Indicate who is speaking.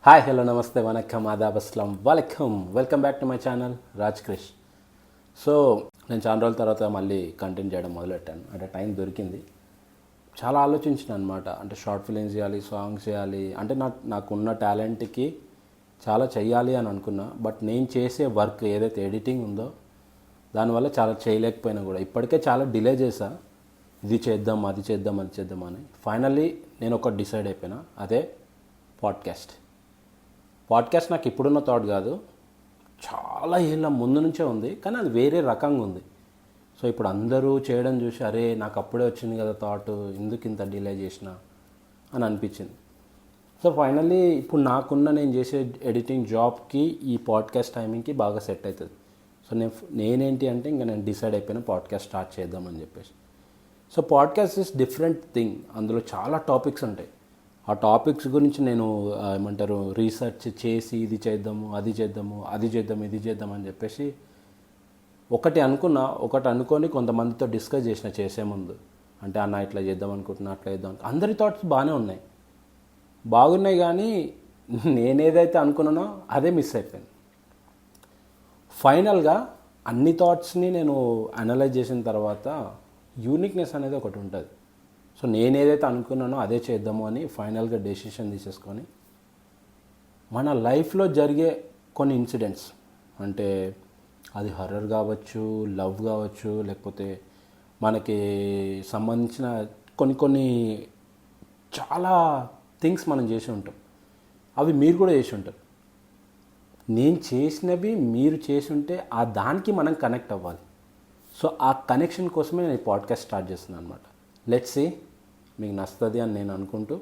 Speaker 1: Hi hello నమస్తే వనక్కం ఆదాబ్ అస్సలం welcome back to my channel Raj Krish. So నేను చాలా రోజుల తర్వాత మళ్ళీ కంటెంట్ చేయడం మొదలెట్టాను. అంటే టైం దొరికింది. చాలా ఆలోచించిన అనమాట. అంటే షార్ట్ ఫిలిమ్స్ చేయాలి, సాంగ్స్ చేయాలి, అంటే నాకున్న టాలెంట్కి చాలా చెయ్యాలి అని అనుకున్నా. బట్ నేను చేసే వర్క్ ఏదైతే ఎడిటింగ్ ఉందో దానివల్ల చాలా చేయలేకపోయినా కూడా ఇప్పటికే చాలా డిలే చేశా. ఇది చేద్దాం, అది చేద్దాం, అది చేద్దాం అని. ఫైనల్లీ నేను ఒకటి డిసైడ్ అయిపోయినా, అదే పాడ్కాస్ట్. నాకు ఇప్పుడున్న థాట్ కాదు, చాలా ఏళ్ళ ముందు నుంచే ఉంది, కానీ అది వేరే రకంగా ఉంది. సో ఇప్పుడు అందరూ చేయడం చూసి అరే నాకు అప్పుడే వచ్చింది కదా థాట్, ఎందుకు ఇంత డిలే చేసిన అని అనిపించింది. సో ఫైనల్లీ ఇప్పుడు నేను చేసే ఎడిటింగ్ జాబ్కి ఈ పాడ్కాస్ట్ టైమింగ్కి బాగా సెట్ అవుతుంది. సో నేనేంటి అంటే ఇంకా నేను డిసైడ్ అయిపోయిన పాడ్కాస్ట్ స్టార్ట్ చేద్దామని చెప్పేసి. So podcast is different thing. అందులో చాలా టాపిక్స్ ఉంటాయి. ఆ టాపిక్స్ గురించి నేను రీసెర్చ్ చేసి ఇది చేద్దాము, అది చేద్దాము, ఇది చేద్దాం అని చెప్పేసి ఒకటి అనుకొని కొంతమందితో డిస్కస్ చేసే ముందు. అంటే అన్న ఇట్లా చేద్దాం అనుకుంటున్నా, అట్లా చేద్దాం అందరి థాట్స్ బాగున్నాయి కానీ నేనేదైతే అనుకున్నానో అదే మిస్ అయిపోయింది. ఫైనల్గా అన్ని థాట్స్ని నేను అనలైజ్ చేసిన తర్వాత యూనిక్నెస్ అనేది ఒకటి ఉంటుంది. సో నేనేదైతే అనుకున్నానో అదే చేద్దాము అని ఫైనల్గా డెసిషన్ తీసేసుకొని మన లైఫ్లో జరిగే కొన్ని ఇన్సిడెంట్స్, అంటే అది హర్రర్ కావచ్చు, లవ్ కావచ్చు, లేకపోతే మనకి సంబంధించిన కొన్ని చాలా థింగ్స్ మనం చేసి ఉంటాం. అవి మీరు కూడా చేసి ఉంటారు. నేను చేసినవి మీరు చేసి ఉంటే ఆ దానికి మనం కనెక్ట్ అవ్వాలి. సో ఆ కనెక్షన్ కోసమే నేను ఈ పాడ్కాస్ట్ స్టార్ట్ చేస్తున్నాను అనమాట. లెట్స్ సీ మీకు నచ్చుతుంది అని నేను అనుకుంటూ